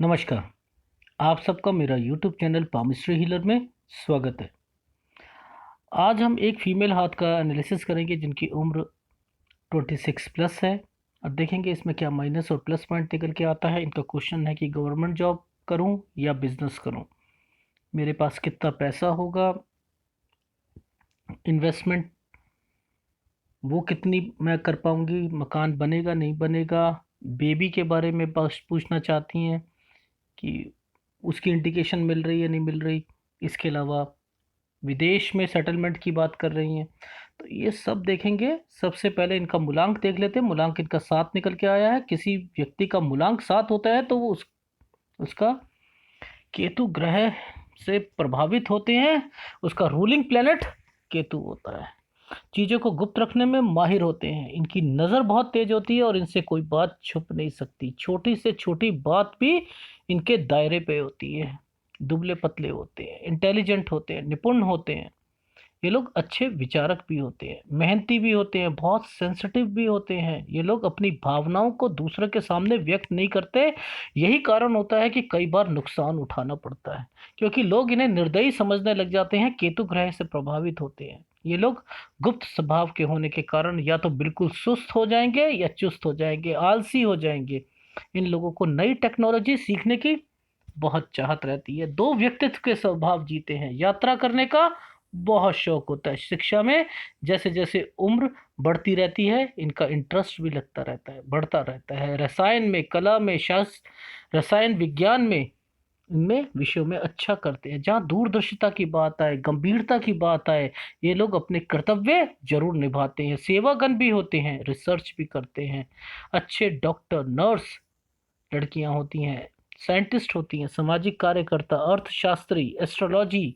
नमस्कार। आप सबका मेरा यूट्यूब चैनल पामिस्ट्री हीलर में स्वागत है। आज हम एक फीमेल हाथ का एनालिसिस करेंगे जिनकी उम्र 26 प्लस है और देखेंगे इसमें क्या माइनस और प्लस पॉइंट निकल के आता है। इनका क्वेश्चन है कि गवर्नमेंट जॉब करूं या बिजनेस करूं, मेरे पास कितना पैसा होगा, इन्वेस्टमेंट वो कितनी मैं कर पाऊंगी, मकान बनेगा नहीं बनेगा, बेबी के बारे में बस पूछना चाहती हैं कि उसकी इंडिकेशन मिल रही है नहीं मिल रही। इसके अलावा विदेश में सेटलमेंट की बात कर रही हैं, तो ये सब देखेंगे। सबसे पहले इनका मूलांक देख लेते हैं। मूलांक इनका 7 निकल के आया है। किसी व्यक्ति का मूलांक 7 होता है तो वो उसका केतु ग्रह से प्रभावित होते हैं। उसका रूलिंग प्लेनेट केतु होता है। चीज़ों को गुप्त रखने में माहिर होते हैं। इनकी नज़र बहुत तेज होती है और इनसे कोई बात छुप नहीं सकती। छोटी से छोटी बात भी इनके दायरे पे होती है। दुबले पतले होते हैं, इंटेलिजेंट होते हैं, निपुण होते हैं। ये लोग अच्छे विचारक भी होते हैं, मेहनती भी होते हैं, बहुत सेंसिटिव भी होते हैं। ये लोग अपनी भावनाओं को दूसरे के सामने व्यक्त नहीं करते। यही कारण होता है कि कई बार नुकसान उठाना पड़ता है, क्योंकि लोग इन्हें निर्दयी समझने लग जाते हैं। केतु ग्रह से प्रभावित होते हैं। ये लोग गुप्त स्वभाव के होने के कारण या तो बिल्कुल सुस्त हो जाएंगे या चुस्त हो जाएंगे, आलसी हो जाएंगे। इन लोगों को नई टेक्नोलॉजी सीखने की बहुत चाहत रहती है। दो व्यक्तित्व के स्वभाव जीते हैं। यात्रा करने का बहुत शौक होता है। शिक्षा में जैसे जैसे उम्र बढ़ती रहती है इनका इंटरेस्ट भी लगता रहता है, बढ़ता रहता है। रसायन में, कला में, शास्त्र, रसायन विज्ञान में, इनमें विषयों में अच्छा करते हैं। जहाँ दूरदर्शिता की बात आए, गंभीरता की बात आए, ये लोग अपने कर्तव्य जरूर निभाते हैं। सेवागन भी होते हैं, रिसर्च भी करते हैं। अच्छे डॉक्टर, नर्स लड़कियां होती हैं, साइंटिस्ट होती हैं, सामाजिक कार्यकर्ता, अर्थशास्त्री, एस्ट्रोलॉजी।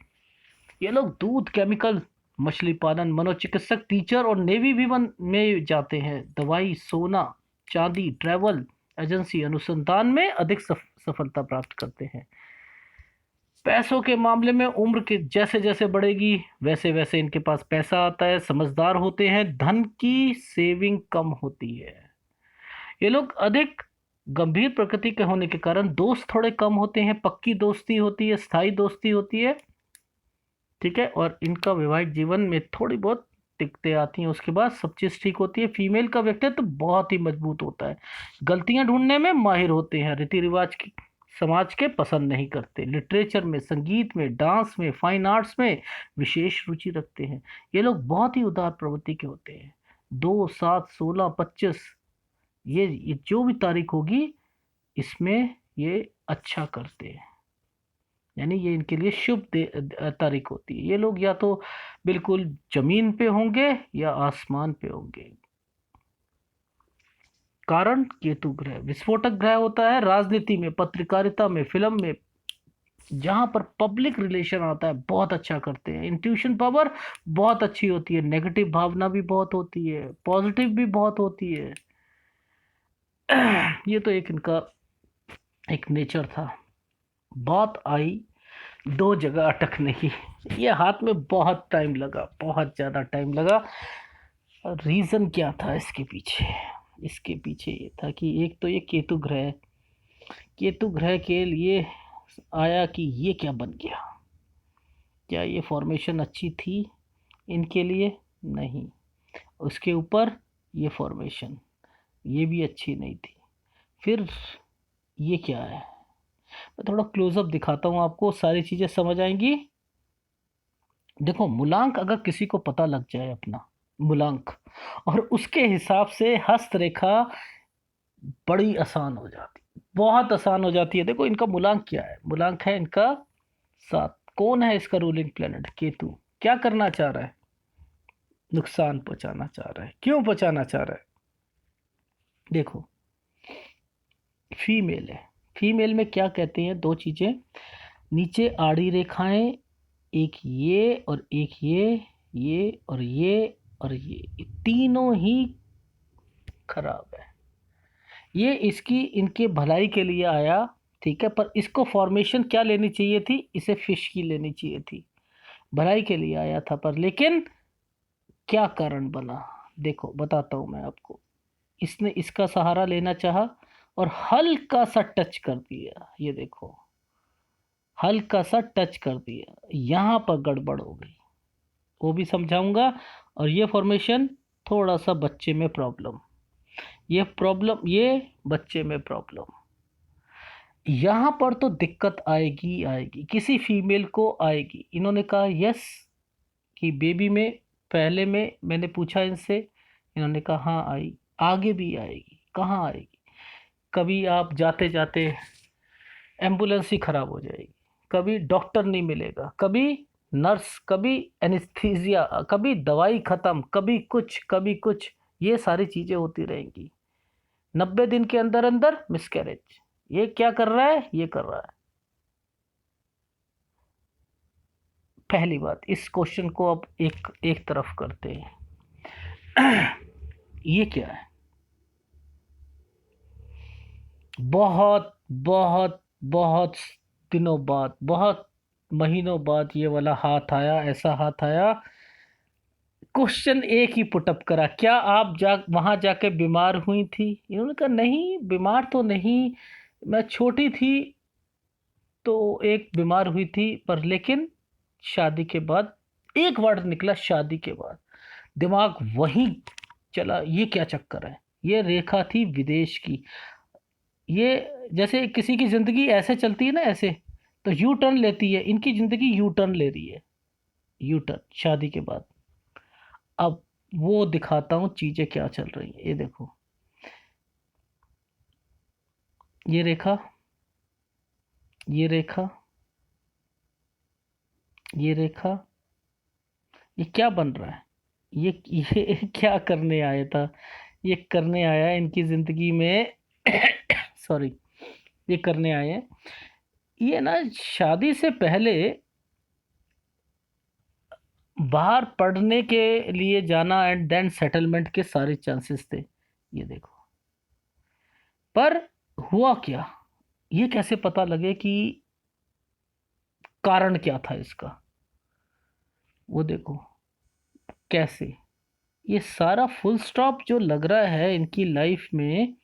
ये लोग दूध, केमिकल, मछली पालन, मनोचिकित्सक, टीचर और नेवी भी में जाते हैं। दवाई, सोना, चांदी, ट्रैवल एजेंसी, अनुसंधान में अधिक सफलता प्राप्त करते हैं। पैसों के मामले में उम्र के जैसे जैसे बढ़ेगी वैसे वैसे इनके पास पैसा आता है। समझदार होते हैं। धन की सेविंग कम होती है। ये लोग अधिक गंभीर प्रकृति के होने के कारण दोस्त थोड़े कम होते हैं। पक्की दोस्ती होती है, स्थायी दोस्ती होती है, ठीक है। और इनका वैवाहिक जीवन में थोड़ी बहुत दिक्कतें आती हैं, उसके बाद सब चीज़ ठीक होती है। फीमेल का व्यक्तित्व तो बहुत ही मजबूत होता है। गलतियां ढूंढने में माहिर होते हैं। रीति रिवाज की समाज के पसंद नहीं करते। लिटरेचर में, संगीत में, डांस में, फाइन आर्ट्स में विशेष रुचि रखते हैं। ये लोग बहुत ही उदार प्रवृत्ति के होते हैं। 2, 7, 16, 25, ये जो भी तारीख होगी इसमें ये अच्छा करते हैं। यानी ये इनके लिए शुभ तारीख होती है। ये लोग या तो बिल्कुल जमीन पे होंगे या आसमान पे होंगे। कारण केतु ग्रह विस्फोटक ग्रह होता है। राजनीति में, पत्रकारिता में, फिल्म में, जहां पर पब्लिक रिलेशन आता है बहुत अच्छा करते हैं। इंट्यूशन पावर बहुत अच्छी होती है। नेगेटिव भावना भी बहुत होती है, पॉजिटिव भी बहुत होती है। ये तो एक इनका एक नेचर था। बात आई दो जगह अटकने की। ये हाथ में बहुत टाइम लगा, बहुत ज़्यादा टाइम लगा। रीज़न क्या था इसके पीछे? इसके पीछे ये था कि एक तो ये केतु ग्रह, केतु ग्रह के लिए आया कि ये क्या बन गया। क्या ये फॉर्मेशन अच्छी थी इनके लिए? नहीं। उसके ऊपर ये फॉर्मेशन, ये भी अच्छी नहीं थी। फिर ये क्या है? मैं थोड़ा क्लोजअप दिखाता हूँ आपको, सारी चीज़ें समझ आएंगी। देखो, मूलांक अगर किसी को पता लग जाए अपना मूलांक, और उसके हिसाब से हस्तरेखा बड़ी आसान हो जाती, बहुत आसान हो जाती है। देखो इनका मूलांक क्या है। मूलांक है इनका 7। कौन है इसका रूलिंग प्लेनेट? केतु। क्या करना चाह रहा है? नुकसान पहुंचाना चाह रहा है। क्यों पहुंचाना चाह रहा है? देखो, फीमेल है। फीमेल में क्या कहते हैं? दो चीजें नीचे आड़ी रेखाएं, एक ये और एक ये और ये तीनों ही खराब है। ये इसकी इनके भलाई के लिए आया, ठीक है, पर इसको फॉर्मेशन क्या लेनी चाहिए थी? इसे फिश की लेनी चाहिए थी। भलाई के लिए आया था, पर लेकिन क्या कारण बना? देखो बताता हूं मैं आपको। इसने इसका सहारा लेना चाहा और हल्का सा टच कर दिया, ये देखो हल्का सा टच कर दिया, यहां पर गड़बड़ हो गई, वो भी समझाऊंगा। और ये फॉर्मेशन थोड़ा सा बच्चे में प्रॉब्लम, ये बच्चे में प्रॉब्लम, यहां पर तो दिक्कत आएगी आएगी, किसी फीमेल को आएगी। इन्होंने कहा यस कि बेबी में, पहले में मैंने पूछा इनसे, इन्होंने कहा हाँ आई, आगे भी आएगी। कहाँ आएगी? कभी आप जाते जाते एम्बुलेंस ही खराब हो जाएगी, कभी डॉक्टर नहीं मिलेगा, कभी नर्स, कभी एनेस्थीसिया, कभी दवाई खत्म, कभी कुछ, ये सारी चीजें होती रहेंगी। 90 दिन के अंदर अंदर मिसकैरेज। ये क्या कर रहा है? ये कर रहा है। पहली बात, इस क्वेश्चन को अब एक एक तरफ करते हैं। ये क्या है? बहुत बहुत बहुत दिनों बाद, बहुत महीनों बाद ये वाला हाथ आया, ऐसा हाथ आया। क्वेश्चन एक ही पुटअप करा, क्या आप वहां जाके बीमार हुई थी? इन्होंने कहा नहीं, बीमार तो नहीं, मैं छोटी थी तो एक बीमार हुई थी, पर लेकिन शादी के बाद, एक वर्ड निकला शादी के बाद, दिमाग वहीं चला, ये क्या चक्कर है? ये रेखा थी विदेश की। ये जैसे किसी की जिंदगी ऐसे चलती है ना, ऐसे तो यू टर्न लेती है, इनकी जिंदगी यू टर्न ले रही है, यू टर्न शादी के बाद। अब वो दिखाता हूँ चीजें क्या चल रही हैं, ये देखो, ये रेखा, ये रेखा, ये रेखा, ये क्या बन रहा है? ये क्या करने आया था? ये करने आया है इनकी जिंदगी में। सॉरी, ये करने आए हैं। ये ना शादी से पहले बाहर पढ़ने के लिए जाना एंड देन सेटलमेंट के सारे चांसेस थे, ये देखो। पर हुआ क्या? ये कैसे पता लगे कि कारण क्या था इसका? वो देखो कैसे, ये सारा फुल स्टॉप जो लग रहा है इनकी लाइफ में,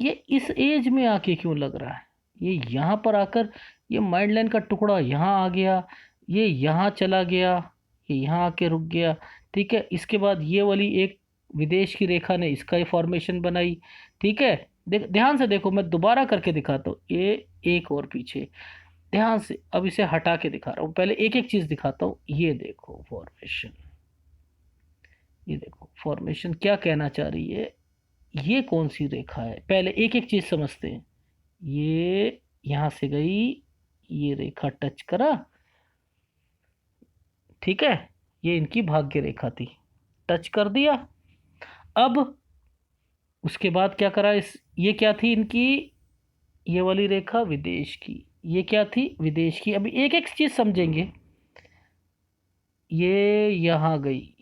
ये इस एज में आके क्यों लग रहा है? ये यहाँ पर आकर, ये माइंड लाइन का टुकड़ा यहाँ आ गया, ये यहाँ चला गया, ये यहाँ आके रुक गया। ठीक है, इसके बाद ये वाली एक विदेश की रेखा ने इसका फॉर्मेशन बनाई। ठीक है, ध्यान से देखो, मैं दोबारा करके दिखाता हूँ, ये एक और पीछे, ध्यान से अब इसे हटा के दिखा रहा हूँ, पहले एक एक चीज दिखाता हूँ। ये देखो फॉर्मेशन, ये देखो फॉर्मेशन क्या कहना चाह रही है, ये कौन सी रेखा है, पहले एक एक चीज समझते हैं। ये यहां से गई, ये रेखा टच करा, ठीक है, ये इनकी भाग्य रेखा थी, टच कर दिया। अब उसके बाद क्या करा, इस ये क्या थी इनकी, ये वाली रेखा विदेश की, ये क्या थी विदेश की। अभी एक एक चीज समझेंगे। ये यहां गई,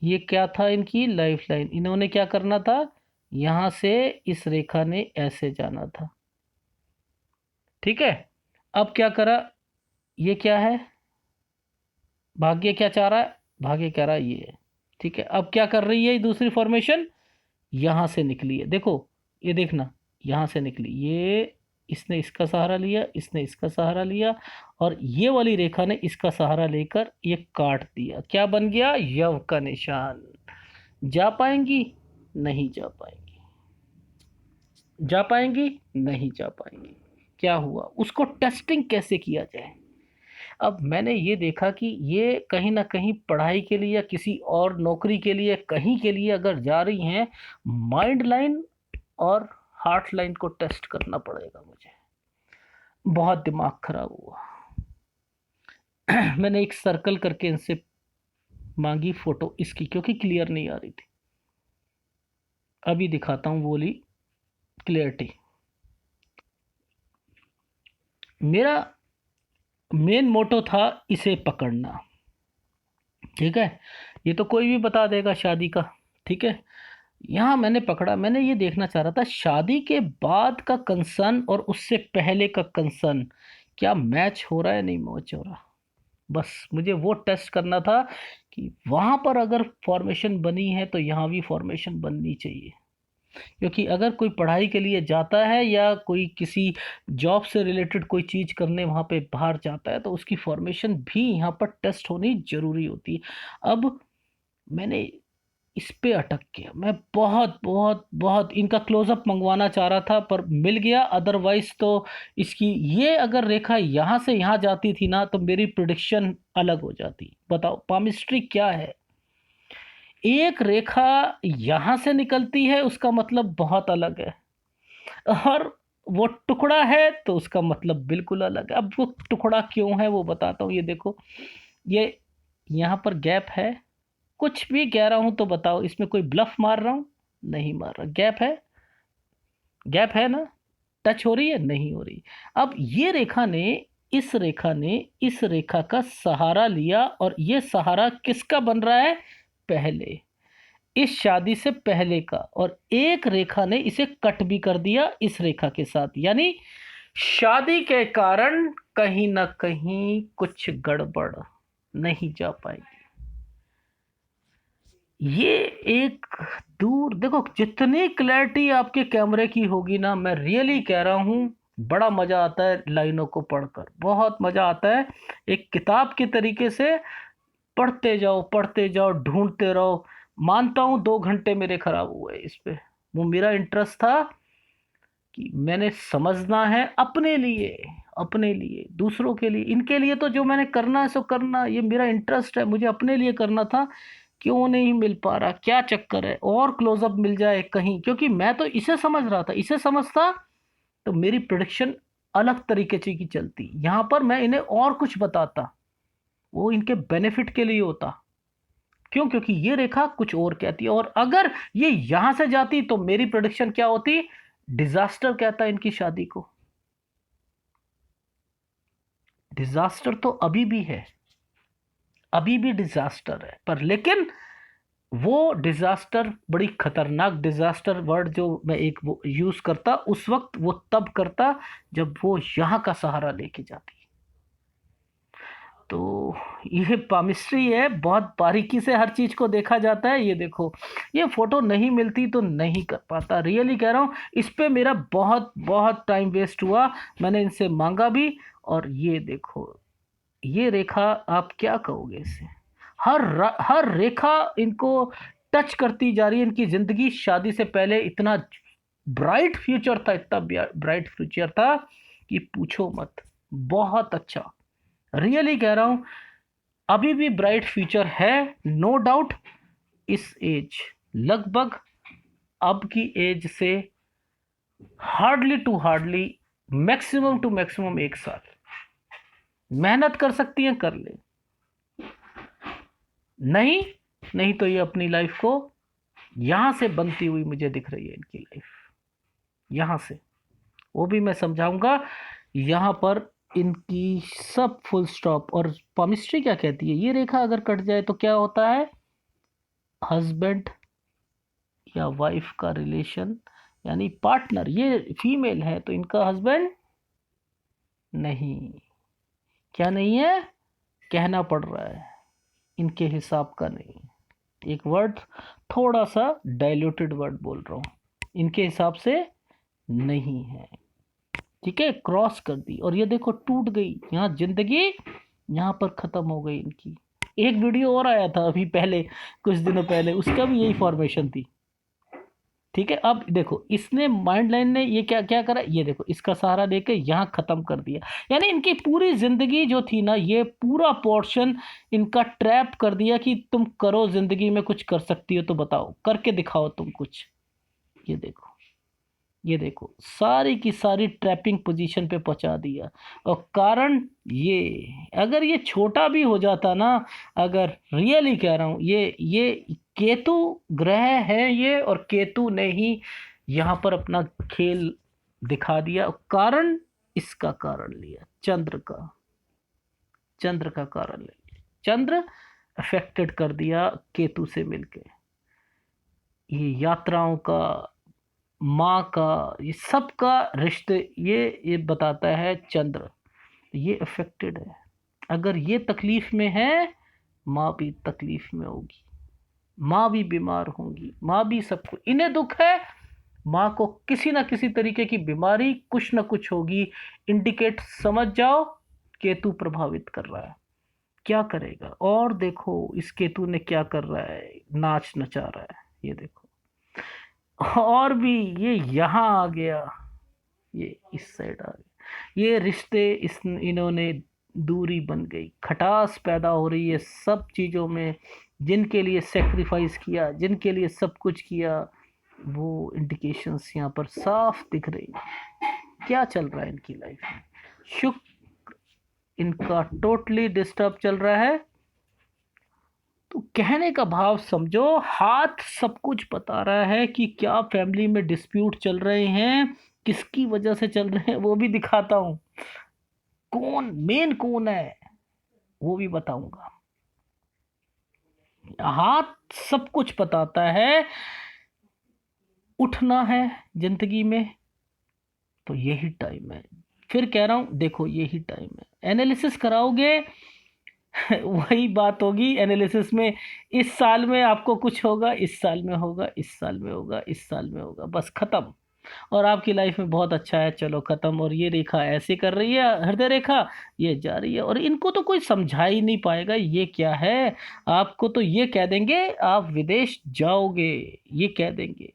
ये क्या था इनकी लाइफ लाइन, इन्होंने क्या करना था, यहां से इस रेखा ने ऐसे जाना था। ठीक है, अब क्या करा, ये क्या है, भाग्य क्या चाह रहा है, भाग्य कह रहा है ये है। ठीक है, अब क्या कर रही है दूसरी फॉर्मेशन, यहां से निकली है, देखो, ये देखना, यहां से निकली, ये इसने इसका सहारा लिया, इसने इसका सहारा लिया, और ये वाली रेखा ने इसका सहारा लेकर ये काट दिया, क्या बन गया, यव का निशान। जा पाएंगी? नहीं जा पाएंगी। जा पाएंगी? नहीं जा पाएंगी। क्या हुआ, उसको टेस्टिंग कैसे किया जाए? अब मैंने ये देखा कि ये कहीं ना कहीं पढ़ाई के लिए या किसी और नौकरी के लिए, कहीं के लिए अगर जा रही हैं, माइंड लाइन और हार्ट लाइन को टेस्ट करना पड़ेगा मुझे। बहुत दिमाग खराब हुआ। मैंने एक सर्कल करके इनसे मांगी फोटो इसकी, क्योंकि क्लियर नहीं आ रही थी। अभी दिखाता हूँ बोली क्लियरिटी। मेरा मेन मोटो था इसे पकड़ना। ठीक है, ये तो कोई भी बता देगा शादी का। ठीक है, यहाँ मैंने पकड़ा, मैंने ये देखना चाह रहा था शादी के बाद का कंसर्न और उससे पहले का कंसर्न क्या मैच हो रहा है, नहीं मैच हो रहा। बस मुझे वो टेस्ट करना था कि वहां पर अगर फॉर्मेशन बनी है तो यहाँ भी फॉर्मेशन बननी चाहिए। क्योंकि अगर कोई पढ़ाई के लिए जाता है या कोई किसी जॉब से रिलेटेड कोई चीज़ करने वहाँ पे बाहर जाता है तो उसकी फॉर्मेशन भी यहाँ पर टेस्ट होनी जरूरी होती है। अब मैंने इस पे अटक गया, मैं बहुत बहुत बहुत इनका क्लोजअप मंगवाना चाह रहा था पर मिल गया, अदरवाइज तो इसकी ये अगर रेखा यहाँ से यहाँ जाती थी ना तो मेरी प्रिडिक्शन अलग हो जाती। बताओ पामिस्ट्री क्या है। एक रेखा यहाँ से निकलती है उसका मतलब बहुत अलग है, और वो टुकड़ा है तो उसका मतलब बिल्कुल अलग है। अब वो टुकड़ा क्यों है वो बताता हूँ। ये देखो, ये यहाँ पर गैप है, कुछ भी कह रहा हूं तो बताओ, इसमें कोई ब्लफ मार रहा हूं? नहीं मार रहा। गैप है, गैप है ना? टच हो रही है? नहीं हो रही। अब ये रेखा ने, इस रेखा ने इस रेखा का सहारा लिया, और ये सहारा किसका बन रहा है? पहले, इस शादी से पहले का। और एक रेखा ने इसे कट भी कर दिया इस रेखा के साथ, यानी शादी के कारण कहीं ना कहीं कुछ गड़बड़ नहीं जा पाएगी। ये एक दूर देखो, जितनी क्लैरिटी आपके कैमरे की होगी ना, मैं रियली कह रहा हूँ, बड़ा मजा आता है लाइनों को पढ़कर, बहुत मजा आता है। एक किताब के तरीके से पढ़ते जाओ ढूंढते रहो। मानता हूँ 2 घंटे मेरे खराब हुए इस पे। वो मेरा इंटरेस्ट था कि मैंने समझना है अपने लिए, अपने लिए, दूसरों के लिए, इनके लिए तो जो मैंने करना है सो करना, ये मेरा इंटरेस्ट है, मुझे अपने लिए करना था। क्यों नहीं मिल पा रहा, क्या चक्कर है? और क्लोजअप मिल जाए कहीं, क्योंकि मैं तो इसे समझ रहा था, इसे समझता तो मेरी प्रिडिक्शन अलग तरीके से की चलती। यहां पर मैं इन्हें और कुछ बताता, वो इनके बेनिफिट के लिए होता। क्यों? क्योंकि ये रेखा कुछ और कहती है, और अगर ये यहां से जाती तो मेरी प्रिडिक्शन क्या होती? डिजास्टर कहता इनकी शादी को। डिजास्टर तो अभी भी है, अभी भी डिजास्टर है, पर लेकिन वो डिजास्टर बड़ी खतरनाक डिजास्टर वर्ड जो मैं एक वो यूज करता उस वक्त, वो तब करता जब वो यहां का सहारा लेके जाती। तो ये पामिस्ट्री है, बहुत बारीकी से हर चीज को देखा जाता है। ये देखो, ये फोटो नहीं मिलती तो नहीं कर पाता, रियली कह रहा हूं। इस पे मेरा बहुत बहुत टाइम वेस्ट हुआ, मैंने इनसे मांगा भी। और ये देखो, ये रेखा आप क्या कहोगे इसे? हर रेखा इनको टच करती जा रही है। इनकी जिंदगी शादी से पहले इतना ब्राइट फ्यूचर था, इतना ब्राइट फ्यूचर था कि पूछो मत। बहुत अच्छा, रियली कह रहा हूं, अभी भी ब्राइट फ्यूचर है, नो डाउट। इस एज, लगभग अब की एज से hardly to hardly, maximum to maximum 1 साल मेहनत कर सकती हैं, कर ले। नहीं, नहीं तो ये अपनी लाइफ को यहां से बनती हुई मुझे दिख रही है, इनकी लाइफ यहां से। वो भी मैं समझाऊंगा। यहां पर इनकी सब फुल स्टॉप। और पामिस्ट्री क्या कहती है, ये रेखा अगर कट जाए तो क्या होता है? हस्बैंड या वाइफ का रिलेशन, यानी पार्टनर, ये फीमेल है तो इनका हस्बैंड नहीं। क्या नहीं है? कहना पड़ रहा है, इनके हिसाब का नहीं। एक वर्ड थोड़ा सा डाइल्यूटेड वर्ड बोल रहा हूं, इनके हिसाब से नहीं है। ठीक है, क्रॉस कर दी, और ये देखो टूट गई, यहाँ जिंदगी यहाँ पर खत्म हो गई इनकी। एक वीडियो और आया था अभी पहले, कुछ दिनों पहले, उसका भी यही फॉर्मेशन थी। ठीक है, अब देखो इसने, माइंड लाइन ने ये क्या क्या करा, ये देखो इसका सहारा लेके यहाँ खत्म कर दिया। यानी इनकी पूरी जिंदगी जो थी ना, ये पूरा पोर्शन इनका ट्रैप कर दिया कि तुम करो, जिंदगी में कुछ कर सकती हो तो बताओ, करके दिखाओ तुम कुछ। ये देखो, ये देखो, सारी की सारी ट्रैपिंग पोजीशन पे पहुंचा दिया। और कारण ये, अगर ये छोटा भी हो जाता ना, अगर रियली कह रहा हूं, ये केतु ग्रह है ये, और केतु ने ही यहां पर अपना खेल दिखा दिया। कारण, इसका कारण लिया चंद्र का, चंद्र का कारण ले लिया, चंद्र अफेक्टेड कर दिया केतु से मिलके। ये यात्राओं का, माँ का, ये सब का रिश्ते, ये बताता है चंद्र। ये अफेक्टेड है, अगर ये तकलीफ में है, माँ भी तकलीफ में होगी, माँ भी बीमार होंगी, माँ भी, सबको इन्हें दुख है, माँ को किसी ना किसी तरीके की बीमारी कुछ ना कुछ होगी, इंडिकेट समझ जाओ केतु प्रभावित कर रहा है। क्या करेगा? और देखो इस केतु ने क्या कर रहा है, नाच नचा रहा है, ये देखो। और भी ये यहाँ आ गया, ये इस साइड आ गया, ये रिश्ते इस इन्होंने दूरी बन गई, खटास पैदा हो रही है सब चीज़ों में। जिनके लिए सेक्रीफाइस किया, जिनके लिए सब कुछ किया, वो इंडिकेशंस यहाँ पर साफ दिख रही हैं। क्या चल रहा है इनकी लाइफ में? शुक्र इनका टोटली डिस्टर्ब चल रहा है। तो कहने का भाव समझो, हाथ सब कुछ बता रहा है कि क्या फैमिली में डिस्प्यूट चल रहे हैं, किसकी वजह से चल रहे हैं वो भी दिखाता हूं, कौन मेन कौन है वो भी बताऊंगा। हाथ सब कुछ बताता है। उठना है जिंदगी में तो यही टाइम है। फिर कह रहा हूं, देखो यही टाइम है। एनालिसिस कराओगे वही बात होगी एनालिसिस में, इस साल में आपको कुछ होगा, इस साल में होगा, इस साल में होगा, इस साल में होगा, बस खत्म। और आपकी लाइफ में बहुत अच्छा है, चलो खत्म। और ये रेखा ऐसे कर रही है, हृदय रेखा ये जा रही है, और इनको तो कोई समझा ही नहीं पाएगा ये क्या है। आपको तो ये कह देंगे आप विदेश जाओगे, ये कह देंगे।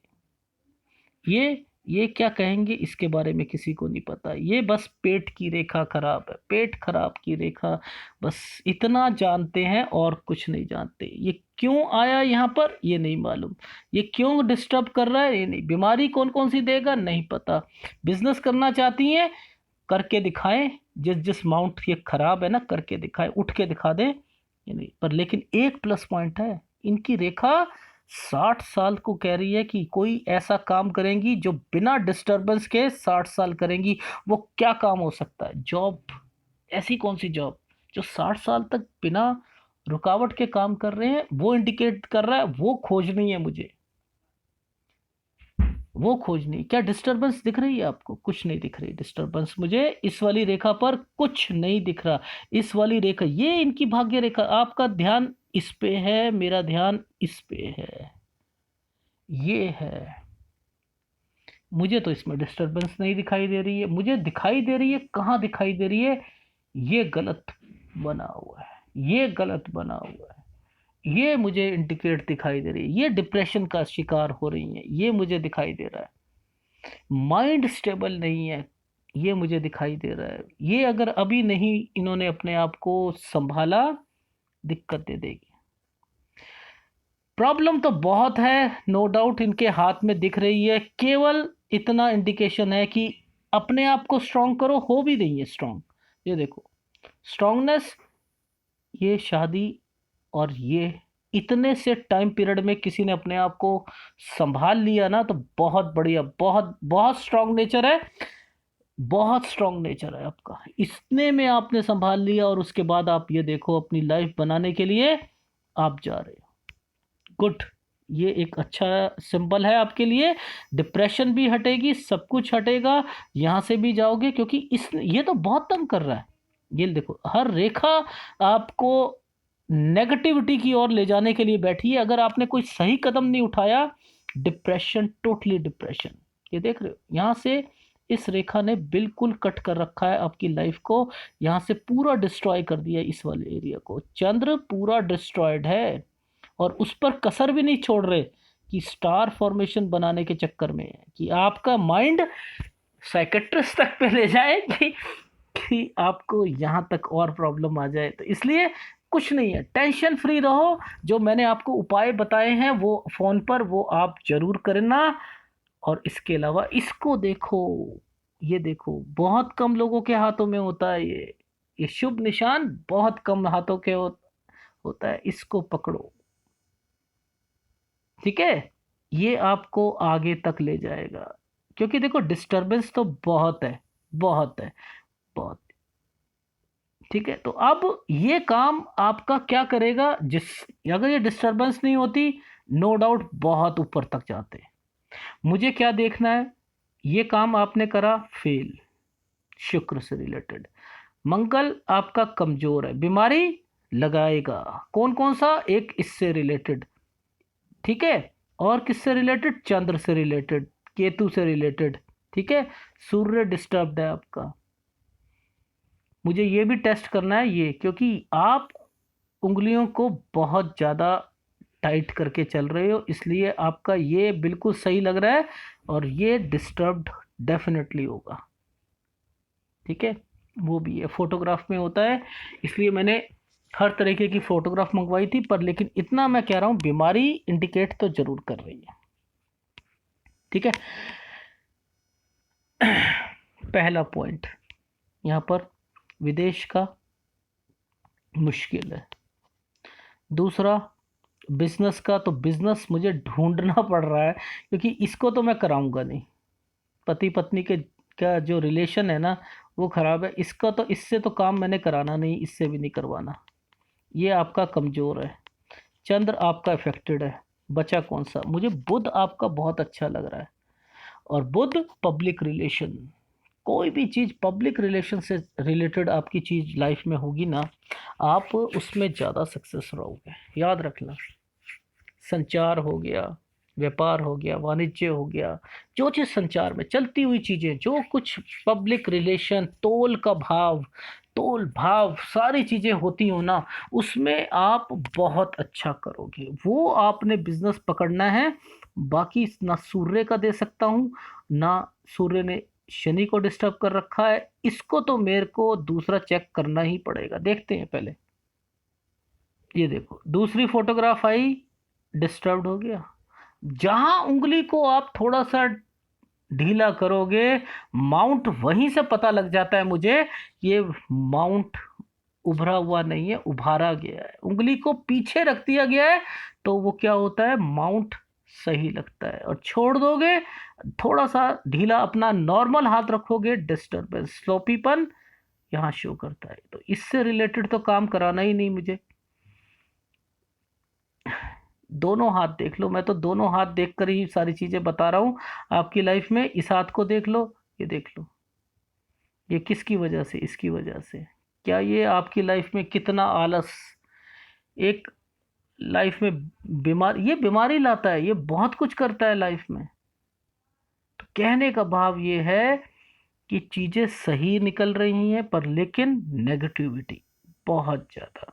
ये क्या कहेंगे इसके बारे में किसी को नहीं पता। ये बस पेट की रेखा खराब है, पेट खराब की रेखा, बस इतना जानते हैं और कुछ नहीं जानते। ये क्यों आया यहाँ पर ये नहीं मालूम, ये क्यों डिस्टर्ब कर रहा है ये नहीं, बीमारी कौन कौन सी देगा नहीं पता। बिजनेस करना चाहती हैं, करके दिखाएं। जिस जिस माउंट ये खराब है ना, करके दिखाएं, उठ के दिखा दें, ये नहीं पर। लेकिन एक प्लस पॉइंट है, इनकी रेखा 60 साल को कह रही है कि कोई ऐसा काम करेंगी जो बिना डिस्टरबेंस के 60 साल करेंगी। वो क्या काम हो सकता है? जॉब। ऐसी कौन सी जॉब जो 60 साल तक बिना रुकावट के काम कर रहे हैं, वो इंडिकेट कर रहा है। वो खोजनी है मुझे, वो खोजनी। क्या डिस्टरबेंस दिख रही है आपको? कुछ नहीं दिख रही डिस्टरबेंस मुझे, इस वाली रेखा पर कुछ नहीं दिख रहा। इस वाली रेखा, ये इनकी भाग्य रेखा, आपका ध्यान इस पे है, मेरा ध्यान इस पे है, ये है। मुझे तो इसमें डिस्टरबेंस नहीं दिखाई दे रही है। मुझे दिखाई दे रही है, कहाँ दिखाई दे रही है? ये गलत बना हुआ है, ये गलत बना हुआ है, ये मुझे इंडिकेट दिखाई दे रही है। ये डिप्रेशन का शिकार हो रही है, ये मुझे दिखाई दे रहा है। माइंड स्टेबल नहीं है, ये मुझे दिखाई दे रहा है। ये अगर अभी नहीं इन्होंने अपने आप को संभाला, दिक्कत दे देगी। प्रॉब्लम तो बहुत है, नो डाउट इनके हाथ में दिख रही है। केवल इतना इंडिकेशन है कि अपने आप को स्ट्रांग करो, हो भी नहीं है स्ट्रांग। ये देखो स्ट्रांगनेस, ये शादी, और ये इतने से टाइम पीरियड में किसी ने अपने आप को संभाल लिया ना, तो बहुत बढ़िया, बहुत बहुत स्ट्रांग नेचर है, बहुत स्ट्रांग नेचर है आपका। इतने में आपने संभाल लिया, और उसके बाद आप ये देखो अपनी लाइफ बनाने के लिए आप जा रहे हो। गुड, ये एक अच्छा सिंबल है आपके लिए। डिप्रेशन भी हटेगी, सब कुछ हटेगा, यहाँ से भी जाओगे, क्योंकि इस ये तो बहुत तंग कर रहा है। ये देखो हर रेखा आपको नेगेटिविटी की ओर ले जाने के लिए बैठी है। अगर आपने कोई सही कदम नहीं उठाया, डिप्रेशन, टोटली डिप्रेशन। ये देख रहे हो यहाँ से इस रेखा ने बिल्कुल कट कर रखा है आपकी लाइफ को, यहाँ से पूरा डिस्ट्रॉय कर दिया इस वाले एरिया को। चंद्र पूरा डिस्ट्रॉयड है, और उस पर कसर भी नहीं छोड़ रहे कि स्टार फॉर्मेशन बनाने के चक्कर में कि आपका माइंड साइकेट्रिस्ट तक पे ले जाए कि आपको यहाँ तक और प्रॉब्लम आ जाए। तो इसलिए कुछ नहीं है, टेंशन फ्री रहो। जो मैंने आपको उपाय बताए हैं वो फोन पर, वो आप जरूर करना। और इसके अलावा इसको देखो, ये देखो बहुत कम लोगों के हाथों में होता है ये शुभ निशान बहुत कम हाथों के होता है। इसको पकड़ो, ठीक है? ये आपको आगे तक ले जाएगा, क्योंकि देखो डिस्टरबेंस तो बहुत है, बहुत है, बहुत। ठीक है, तो अब ये काम आपका क्या करेगा? अगर ये डिस्टरबेंस नहीं होती, नो डाउट बहुत ऊपर तक जाते। मुझे क्या देखना है? ये काम आपने करा, फेल, शुक्र से रिलेटेड। मंगल आपका कमजोर है, बीमारी लगाएगा। कौन कौन सा? एक इससे रिलेटेड, ठीक है, और किससे रिलेटेड? चंद्र से रिलेटेड, केतु से रिलेटेड, ठीक है। सूर्य डिस्टर्ब्ड है आपका। मुझे ये भी टेस्ट करना है ये, क्योंकि आप उंगलियों को बहुत ज़्यादा टाइट करके चल रहे हो, इसलिए आपका ये बिल्कुल सही लग रहा है और ये डिस्टर्ब्ड डेफिनेटली होगा, ठीक है। वो भी है, फोटोग्राफ में होता है, इसलिए मैंने हर तरीके की फोटोग्राफ मंगवाई थी, पर लेकिन इतना मैं कह रहा हूँ बीमारी इंडिकेट तो जरूर कर रही है, ठीक है। पहला पॉइंट यहाँ पर विदेश का मुश्किल है। दूसरा बिजनेस का, तो बिजनेस मुझे ढूंढना पड़ रहा है, क्योंकि इसको तो मैं कराऊंगा नहीं। पति पत्नी के का जो रिलेशन है ना वो खराब है, इसका तो, इससे तो काम मैंने कराना नहीं, इससे भी नहीं करवाना। ये आपका कमजोर है। चंद्र आपका इफेक्टेड है। बचा कौन सा? मुझे बुध आपका बहुत अच्छा लग रहा है, और बुध पब्लिक रिलेशन, कोई भी चीज़ पब्लिक रिलेशन से रिलेटेड आपकी चीज़ लाइफ में होगी ना, आप उसमें ज़्यादा सक्सेस रहोगे, याद रखना। संचार हो गया, व्यापार हो गया, वाणिज्य हो गया, जो चीज़ संचार में चलती हुई चीज़ें, जो कुछ पब्लिक रिलेशन, तोल का भाव, तोल भाव, सारी चीज़ें होती हो ना, उसमें आप बहुत अच्छा करोगे। वो आपने बिजनेस पकड़ना है। बाकी ना सूर्य का दे सकता हूँ, ना सूर्य ने शनि को डिस्टर्ब कर रखा है, इसको तो मेरे को दूसरा चेक करना ही पड़ेगा। देखते हैं पहले, ये देखो दूसरी फोटोग्राफ आई, डिस्टर्ब्ड हो गया। जहां उंगली को आप थोड़ा सा ढीला करोगे, माउंट वहीं से पता लग जाता है मुझे, ये माउंट उभरा हुआ नहीं है, उभारा गया है। उंगली को पीछे रख दिया गया है तो वो क्या होता है, माउंट सही लगता है। और छोड़ दोगे, थोड़ा सा ढीला अपना नॉर्मल हाथ रखोगे, डिस्टर्बेंस, स्लोपीपन यहाँ शो करता है। तो इससे रिलेटेड तो काम कराना ही नहीं मुझे। दोनों हाथ देख लो, मैं तो दोनों हाथ देखकर ही सारी चीजें बता रहा हूँ आपकी लाइफ में। इस हाथ को देख लो, ये देख लो, ये किसकी वजह से? इसकी वजह से। क्या ये आपकी लाइफ में कितना आलस, एक लाइफ में बीमार, ये बीमारी लाता है, ये बहुत कुछ करता है लाइफ में। तो कहने का भाव ये है कि चीजें सही निकल रही हैं, पर लेकिन नेगेटिविटी बहुत ज्यादा।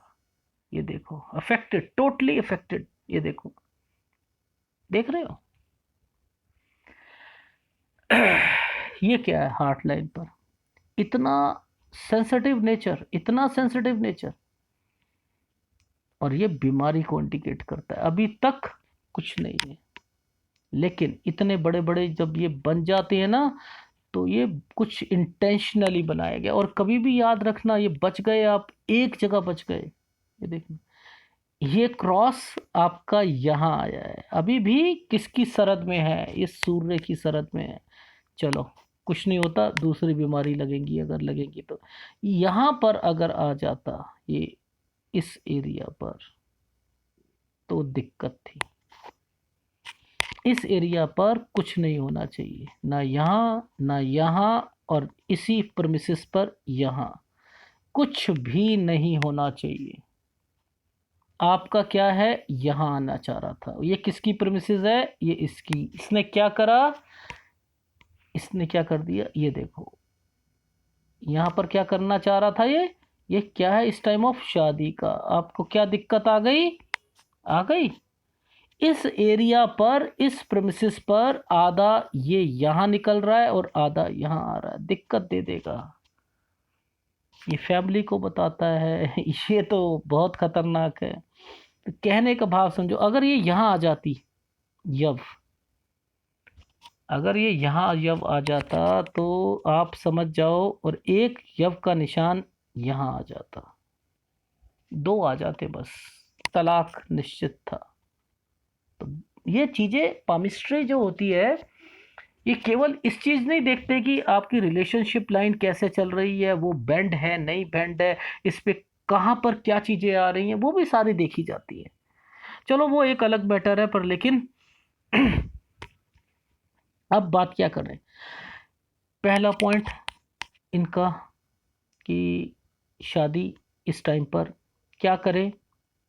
ये देखो अफेक्टेड, टोटली अफेक्टेड, ये देखो, देख रहे हो? ये क्या है हार्ट लाइन पर? इतना सेंसिटिव नेचर, इतना सेंसिटिव नेचर, और ये बीमारी को इंडिकेट करता है। अभी तक कुछ नहीं है, लेकिन इतने बड़े बड़े जब ये बन जाते हैं ना, तो ये कुछ इंटेंशनली बनाया गया। और कभी भी याद रखना, ये बच गए, आप एक जगह बच गए। ये देखना, ये क्रॉस आपका यहाँ आया है, अभी भी किसकी सरहद में है? ये सूर्य की सरहद में है। चलो कुछ नहीं होता, दूसरी बीमारी लगेंगी, अगर लगेगी तो। यहाँ पर अगर आ जाता ये इस एरिया पर, तो दिक्कत थी। इस एरिया पर कुछ नहीं होना चाहिए, ना यहाँ ना यहाँ, और इसी प्रेमिसेस पर यहाँ कुछ भी नहीं होना चाहिए। आपका क्या है, यहाँ आना चाह रहा था। ये किसकी प्रेमिसेस है? ये इसकी। इसने क्या करा, इसने क्या कर दिया, ये देखो। यहाँ पर क्या करना चाह रहा था ये क्या है, इस टाइम ऑफ शादी का। आपको क्या दिक्कत आ गई? आ गई। इस एरिया पर, इस प्रेमिसेस पर आधा ये यहाँ निकल रहा है और आधा यहाँ आ रहा है, दिक्कत दे देगा। ये फैमिली को बताता है। ये तो बहुत खतरनाक है। तो कहने का भाव समझो, अगर ये यहाँ आ जाती यव, अगर ये यहाँ यव आ जाता तो आप समझ जाओ, और एक यव का निशान यहाँ आ जाता, दो आ जाते बस, तलाक निश्चित था। तो ये चीज़ें, पामिस्ट्री जो होती है, ये केवल इस चीज़ नहीं देखते कि आपकी रिलेशनशिप लाइन कैसे चल रही है, वो बेंड है नहीं बेंड है, इस पे कहाँ पर क्या चीज़ें आ रही हैं, वो भी सारी देखी जाती है। चलो वो एक अलग मैटर है, पर लेकिन अब बात क्या कर रहे हैं? पहला पॉइंट इनका कि शादी इस टाइम पर क्या करें,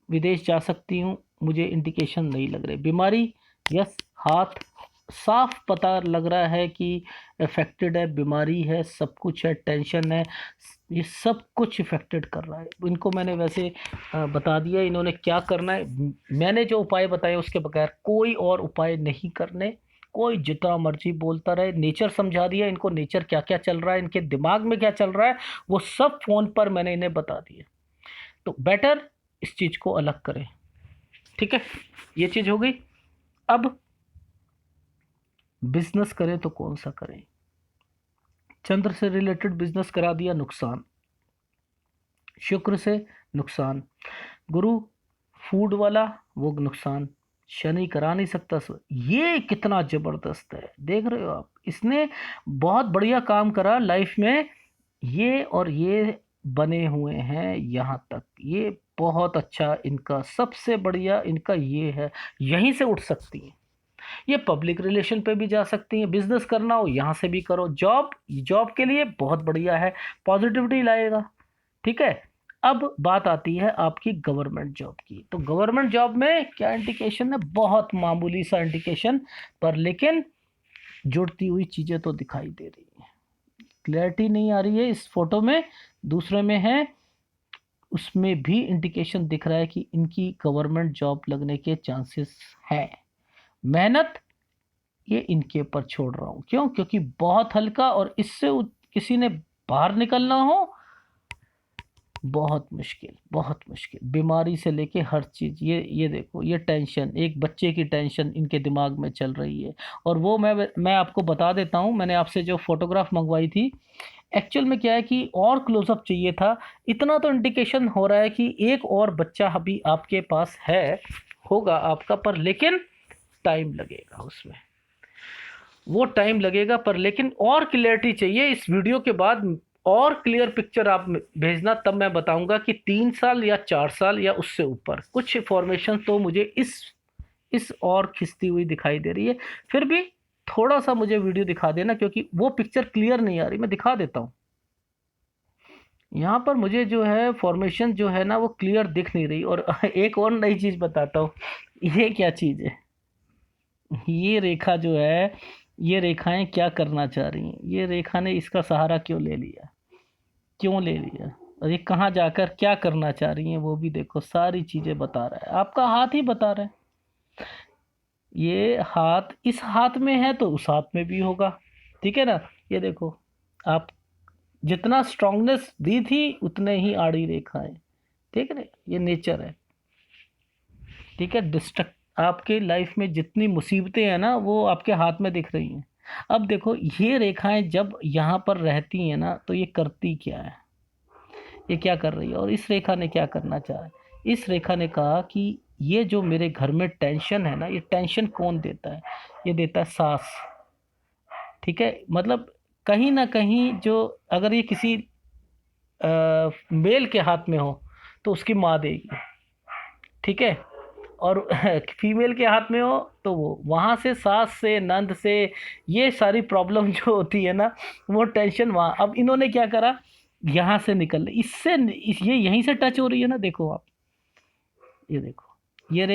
विदेश जा सकती हूँ, मुझे इंडिकेशन नहीं लग रहे। बीमारी, यस, हाथ साफ पता लग रहा है कि अफेक्टेड है, बीमारी है, सब कुछ है, टेंशन है, ये सब कुछ इफेक्टेड कर रहा है। इनको मैंने वैसे बता दिया इन्होंने क्या करना है। मैंने जो उपाय बताए उसके बगैर कोई और उपाय नहीं करने। कोई जितना मर्जी बोलता रहे, नेचर समझा दिया इनको, नेचर क्या क्या चल रहा है, इनके दिमाग में क्या चल रहा है, वो सब फोन पर मैंने इन्हें बता दिया। तो बेटर इस चीज को अलग करें। ठीक है, ये चीज हो गई। अब बिजनेस करें तो कौन सा करें? चंद्र से रिलेटेड बिजनेस करा दिया, नुकसान। शुक्र से नुकसान। गुरु फूड वाला, वो नुकसान। शनि करा नहीं सकता ये कितना जबरदस्त है, देख रहे हो आप, इसने बहुत बढ़िया काम करा लाइफ में। ये और ये बने हुए हैं यहाँ तक, ये बहुत अच्छा, इनका सबसे बढ़िया इनका ये है, यहीं से उठ सकती है। ये पब्लिक रिलेशन पे भी जा सकती हैं, बिजनेस करना हो यहाँ से भी करो। जॉब, जॉब के लिए बहुत बढ़िया है, पॉजिटिविटी लाएगा। ठीक है, अब बात आती है आपकी गवर्नमेंट जॉब की। तो गवर्नमेंट जॉब में क्या इंडिकेशन है? बहुत मामूली सा इंडिकेशन, पर लेकिन जुड़ती हुई चीज़ें तो दिखाई दे रही हैं। क्लैरिटी नहीं आ रही है इस फोटो में, दूसरे में है, उसमें भी इंडिकेशन दिख रहा है कि इनकी गवर्नमेंट जॉब लगने के चांसेस हैं। मेहनत ये इनके ऊपर छोड़ रहा हूँ, क्यों? क्योंकि बहुत हल्का, और इससे किसी ने बाहर निकलना हो बहुत मुश्किल, बहुत मुश्किल। बीमारी से लेके हर चीज़, ये देखो, ये टेंशन, एक बच्चे की टेंशन इनके दिमाग में चल रही है। और वो मैं आपको बता देता हूँ, मैंने आपसे जो फोटोग्राफ मंगवाई थी, एक्चुअल में क्या है कि और क्लोजअप चाहिए था। इतना तो इंडिकेशन हो रहा है कि एक और बच्चा अभी आपके पास है, होगा आपका, पर लेकिन टाइम लगेगा उसमें, वो टाइम लगेगा। पर लेकिन और क्लियरिटी चाहिए इस वीडियो के बाद, और क्लियर पिक्चर आप भेजना, तब मैं बताऊंगा कि 3 साल या 4 साल या उससे ऊपर। कुछ इंफॉर्मेशन तो मुझे इस और खिंचती हुई दिखाई दे रही है। फिर भी थोड़ा सा मुझे वीडियो दिखा देना, क्योंकि वो पिक्चर क्लियर नहीं आ रही। मैं दिखा देता हूँ, यहाँ पर मुझे जो है फॉर्मेशन जो है ना वो क्लियर दिख नहीं रही। और एक और नई चीज़ बताता हूँ, ये क्या चीज़ है? ये रेखा जो है, ये रेखाएं क्या करना चाह रही हैं? ये रेखा ने इसका सहारा क्यों ले लिया, क्यों ले लिया, और ये कहाँ जाकर क्या करना चाह रही हैं, वो भी देखो, सारी चीज़ें बता रहा है, आपका हाथ ही बता रहा है। ये हाथ इस हाथ में है तो उस हाथ में भी होगा, ठीक है ना? ये देखो, आप जितना स्ट्रांगनेस दी थी उतने ही आड़ी रेखाएं, ठीक है ना? ये नेचर है, ठीक है? डिस्ट्रक्ट, आपके लाइफ में जितनी मुसीबतें हैं ना वो आपके हाथ में दिख रही हैं। अब देखो, ये रेखाएं जब यहाँ पर रहती हैं ना, तो ये करती क्या है, ये क्या कर रही है, और इस रेखा ने क्या करना चाहा है? इस रेखा ने कहा कि ये जो मेरे घर में टेंशन है ना, ये टेंशन कौन देता है? ये देता है सास। ठीक है, मतलब कहीं ना कहीं जो, अगर ये किसी मेल के हाथ में हो तो उसकी माँ देगी, ठीक है? और फीमेल के हाथ में हो तो वो वहाँ से, सास से, नंद से, ये सारी प्रॉब्लम जो होती है ना, वो टेंशन वहाँ। अब इन्होंने क्या करा, यहाँ से निकल, इससे ये यहीं से टच हो रही है ना, देखो आप, ये देखो, ये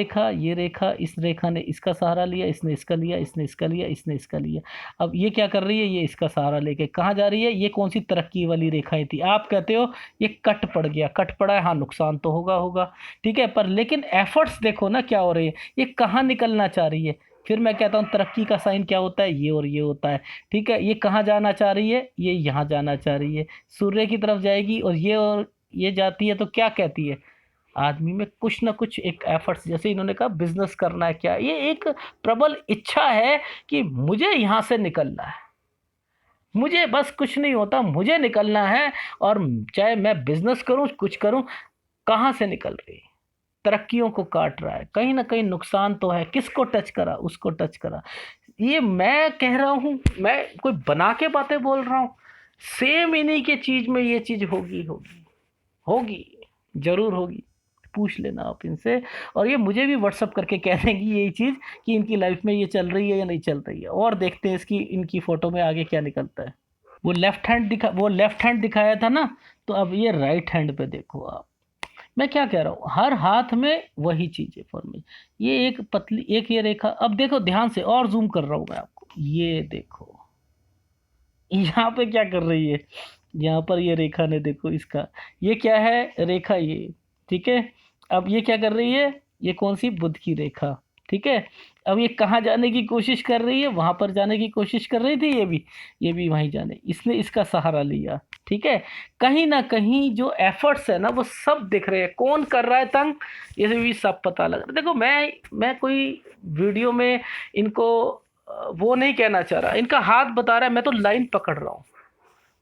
रेखा, इस रेखा ने इसका सहारा लिया, इसने इसका लिया, इसने इसका लिया, इसने इसका लिया। अब ये क्या कर रही है, ये इसका सहारा लेके कहाँ जा रही है? ये कौन सी तरक्की वाली रेखाएं थी? आप कहते हो ये कट पड़ गया, कट पड़ा है, हाँ नुकसान तो होगा होगा, ठीक है, पर लेकिन एफर्ट्स देखो ना क्या हो रही है, ये कहाँ निकलना चाह रही है। फिर मैं कहता हूँ तरक्की का साइन क्या होता है? ये और ये होता है, ठीक है? ये कहाँ जाना चाह रही है? ये यहाँ जाना चाह रही है, सूर्य की तरफ जाएगी, और ये जाती है तो क्या कहती है? आदमी में कुछ ना कुछ एक एफर्ट्स, जैसे इन्होंने कहा बिजनेस करना है, क्या ये एक प्रबल इच्छा है कि मुझे यहाँ से निकलना है, मुझे बस कुछ नहीं होता, मुझे निकलना है। और चाहे मैं बिजनेस करूँ, कुछ करूँ, कहाँ से निकल रही है? तरक्कियों को काट रहा है, कहीं ना कहीं नुकसान तो है। किसको टच करा? उसको टच करा। ये मैं कह रहा हूँ, मैं कोई बना के बातें बोल रहा हूँ? सेम इन्हीं के चीज में ये चीज होगी, होगी, होगी, जरूर होगी। पूछ लेना आप इनसे, और ये मुझे भी व्हाट्सअप करके कह देंगी यही चीज़ कि इनकी लाइफ में ये चल रही है या नहीं चल रही है। और देखते हैं इसकी, इनकी फ़ोटो में आगे क्या निकलता है। वो लेफ्ट हैंड दिखाया था ना, तो अब ये राइट हैंड पे देखो आप, मैं क्या कह रहा हूँ, हर हाथ में वही चीज है फॉर्मेशन। ये एक पतली एक ये रेखा, अब देखो ध्यान से, और जूम कर रहा हूँ मैं आपको, ये देखो यहाँ पे क्या कर रही है, यहाँ पर ये रेखा ने देखो इसका, ये क्या है रेखा ये, ठीक है। अब ये क्या कर रही है, ये कौन सी, बुध की रेखा, ठीक है। अब ये कहाँ जाने की कोशिश कर रही है, वहां पर जाने की कोशिश कर रही थी, ये भी वहीं जाने, इसने इसका सहारा लिया, ठीक है। कहीं ना कहीं जो एफर्ट्स है ना वो सब दिख रहे हैं, कौन कर रहा है तंग, ये भी सब पता लग रहा है। देखो मैं कोई वीडियो में इनको वो नहीं कहना चाह रहा, इनका हाथ बता रहा है, मैं तो लाइन पकड़ रहा हूँ,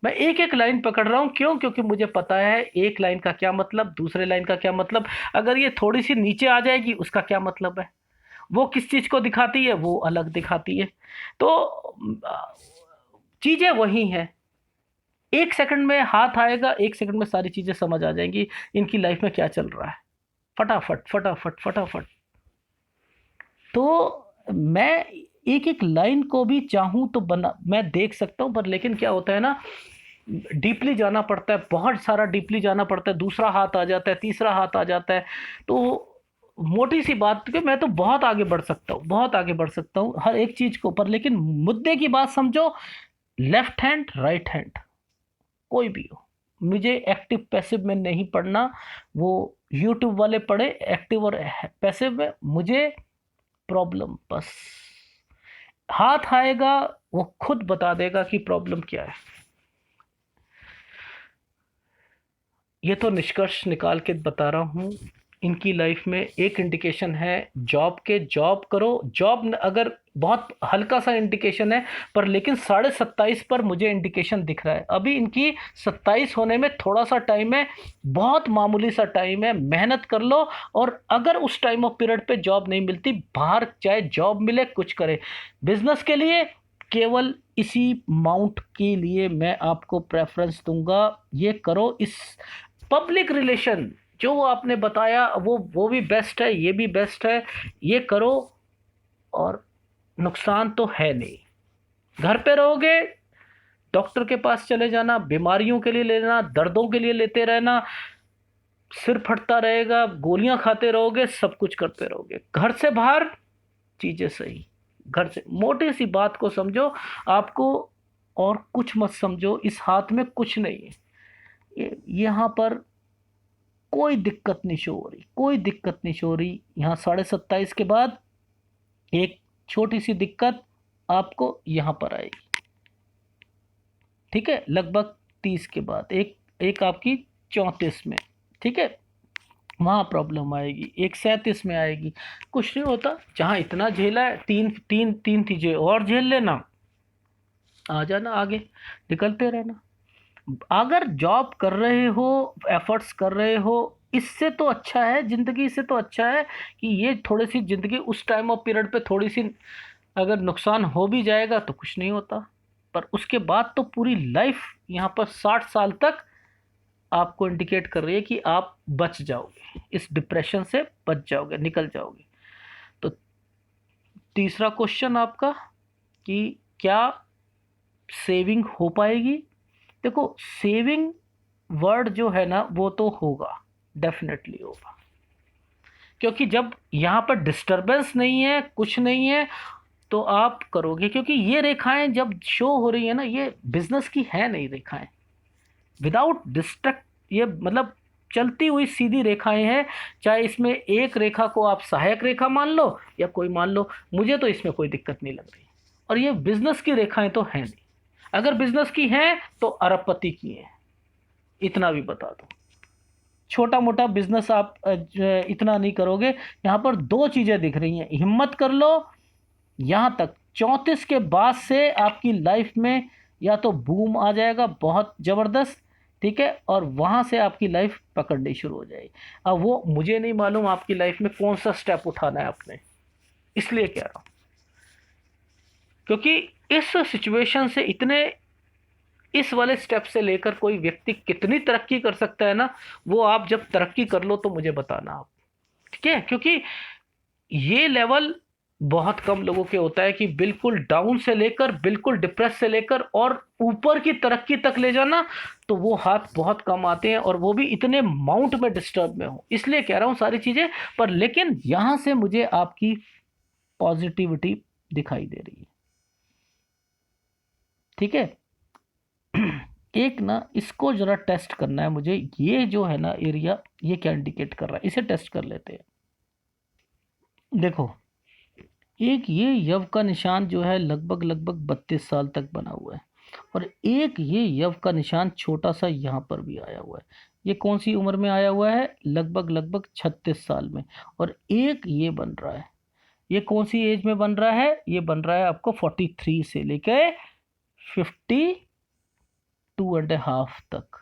मैं एक एक लाइन पकड़ रहा हूँ। क्यों? क्योंकि मुझे पता है एक लाइन का क्या मतलब, दूसरे लाइन का क्या मतलब, अगर ये थोड़ी सी नीचे आ जाएगी उसका क्या मतलब है, वो किस चीज को दिखाती है, वो अलग दिखाती है। तो चीजें वही हैं, एक सेकंड में हाथ आएगा, एक सेकंड में सारी चीजें समझ आ जाएंगी इनकी लाइफ में क्या चल रहा है, फटाफट फटाफट फटाफट। तो मैं एक एक लाइन को भी चाहूं तो बना मैं देख सकता हूं, पर लेकिन क्या होता है ना, डीपली जाना पड़ता है, बहुत सारा डीपली जाना पड़ता है, दूसरा हाथ आ जाता है, तीसरा हाथ आ जाता है। तो मोटी सी बात कि मैं तो बहुत आगे बढ़ सकता हूँ, बहुत आगे बढ़ सकता हूँ हर एक चीज को, पर लेकिन मुद्दे की बात समझो, लेफ्ट हैंड राइट हैंड कोई भी हो, मुझे एक्टिव पैसिव में नहीं पढ़ना, वो यूट्यूब वाले पढ़े एक्टिव और पैसिव में, मुझे प्रॉब्लम बस हाथ आएगा, वो खुद बता देगा कि प्रॉब्लम क्या है। ये तो निष्कर्ष निकाल के बता रहा हूँ, इनकी लाइफ में एक इंडिकेशन है जॉब के, जॉब करो, जॉब अगर बहुत हल्का सा इंडिकेशन है, पर लेकिन 27.5 पर मुझे इंडिकेशन दिख रहा है, अभी इनकी 27 होने में थोड़ा सा टाइम है, बहुत मामूली सा टाइम है, मेहनत कर लो। और अगर उस टाइम ऑफ पीरियड पे जॉब नहीं मिलती, बाहर चाहे जॉब मिले कुछ करे, बिजनेस के लिए केवल इसी माउंट के लिए मैं आपको प्रेफरेंस दूंगा, ये करो। इस पब्लिक रिलेशन जो आपने बताया वो भी बेस्ट है, ये भी बेस्ट है, ये करो, और नुकसान तो है नहीं। घर पे रहोगे, डॉक्टर के पास चले जाना, बीमारियों के लिए लेना, दर्दों के लिए लेते रहना, सिर फटता रहेगा, गोलियां खाते रहोगे, सब कुछ करते रहोगे। घर से बाहर चीजें सही, घर से मोटी सी बात को समझो, आपको और कुछ मत समझो, इस हाथ में कुछ नहीं है, यहाँ पर कोई दिक्कत नहीं शो हो रही, कोई दिक्कत नहीं शो हो रही। यहाँ 27.5 के बाद एक छोटी सी दिक्कत आपको यहाँ पर आएगी, ठीक है, लगभग 30 के बाद एक एक आपकी 34 में, ठीक है, वहाँ प्रॉब्लम आएगी, एक 37 में आएगी। कुछ नहीं होता, जहाँ इतना झेला है, तीन तीन तीन चीजें और झेल लेना, आ जाना आगे, निकलते रहना। अगर जॉब कर रहे हो, एफर्ट्स कर रहे हो, इससे तो अच्छा है जिंदगी, से तो अच्छा है कि ये थोड़ी सी जिंदगी उस टाइम ऑफ पीरियड पे थोड़ी सी अगर नुकसान हो भी जाएगा तो कुछ नहीं होता, पर उसके बाद तो पूरी लाइफ यहाँ पर 60 साल तक आपको इंडिकेट कर रही है कि आप बच जाओगे, इस डिप्रेशन से बच जाओगे, निकल जाओगे। तो तीसरा क्वेश्चन आपका कि क्या सेविंग हो पाएगी, देखो सेविंग वर्ड जो है ना वो तो होगा, डेफिनेटली होगा, क्योंकि जब यहाँ पर डिस्टरबेंस नहीं है, कुछ नहीं है, तो आप करोगे, क्योंकि ये रेखाएं जब शो हो रही है ना, ये बिजनेस की है नहीं रेखाएं, विदाउट डिस्ट्रक्ट, ये मतलब चलती हुई सीधी रेखाएं हैं। चाहे इसमें एक रेखा को आप सहायक रेखा मान लो या कोई मान लो, मुझे तो इसमें कोई दिक्कत नहीं लग रही, और ये बिजनेस की रेखाएं तो हैं नहीं, अगर बिजनेस की हैं तो अरबपति की हैं, इतना भी बता दो। छोटा मोटा बिजनेस आप इतना नहीं करोगे। यहाँ पर दो चीजें दिख रही हैं, हिम्मत कर लो, यहाँ तक 34 के बाद से आपकी लाइफ में या तो बूम आ जाएगा बहुत जबरदस्त, ठीक है, और वहां से आपकी लाइफ पकड़नी शुरू हो जाएगी। अब वो मुझे नहीं मालूम आपकी लाइफ में कौन सा स्टेप उठाना है आपने, इसलिए कह रहा हूं, क्योंकि इस सिचुएशन से इतने इस वाले स्टेप से लेकर कोई व्यक्ति कितनी तरक्की कर सकता है ना, वो आप जब तरक्की कर लो तो मुझे बताना आप, ठीक है, क्योंकि ये लेवल बहुत कम लोगों के होता है कि बिल्कुल डाउन से लेकर बिल्कुल डिप्रेस से लेकर और ऊपर की तरक्की तक ले जाना, तो वो हाथ बहुत कम आते हैं, और वो भी इतने माउंट में डिस्टर्ब में हो। इसलिए कह रहा हूँ सारी चीज़ें। पर लेकिन यहाँ से मुझे आपकी पॉजिटिविटी दिखाई दे रही है, ठीक है। एक ना इसको जरा टेस्ट करना है मुझे, ये जो है ना एरिया, ये क्या इंडिकेट कर रहा है, इसे टेस्ट कर लेते हैं। देखो, एक ये यव का निशान जो है लगभग लगभग 32 साल तक बना हुआ है, और एक ये यव का निशान छोटा सा यहाँ पर भी आया हुआ है। ये कौन सी उम्र में आया हुआ है? लगभग लगभग 36 साल में। और एक ये बन रहा है, ये कौन सी एज में बन रहा है? ये बन रहा है आपको 43 से लेके 52.5 तक।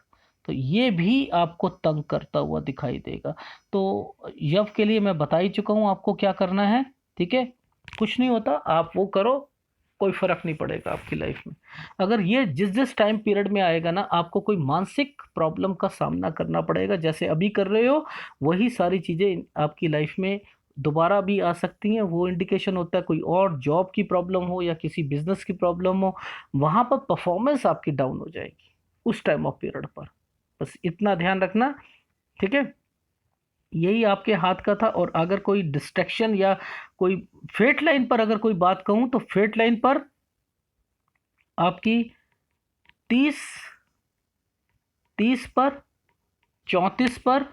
तो ये भी आपको तंग करता हुआ दिखाई देगा। तो यव के लिए मैं बता ही चुका हूँ आपको क्या करना है, ठीक है। कुछ नहीं होता, आप वो करो, कोई फर्क नहीं पड़ेगा आपकी लाइफ में। अगर ये जिस जिस टाइम पीरियड में आएगा ना, आपको कोई मानसिक प्रॉब्लम का सामना करना पड़ेगा, जैसे अभी कर रहे हो, वही सारी चीज़ें आपकी लाइफ में दोबारा भी आ सकती हैं। वो इंडिकेशन होता है कोई और जॉब की प्रॉब्लम हो या किसी बिजनेस की प्रॉब्लम हो, वहाँ पर परफॉर्मेंस आपकी डाउन हो जाएगी उस टाइम ऑफ पीरियड पर। बस इतना ध्यान रखना, ठीक है। यही आपके हाथ का था। और अगर कोई डिस्ट्रैक्शन या कोई फेट लाइन पर अगर कोई बात कहूँ, तो फेट लाइन पर आपकी 30 30 पर, 34 पर,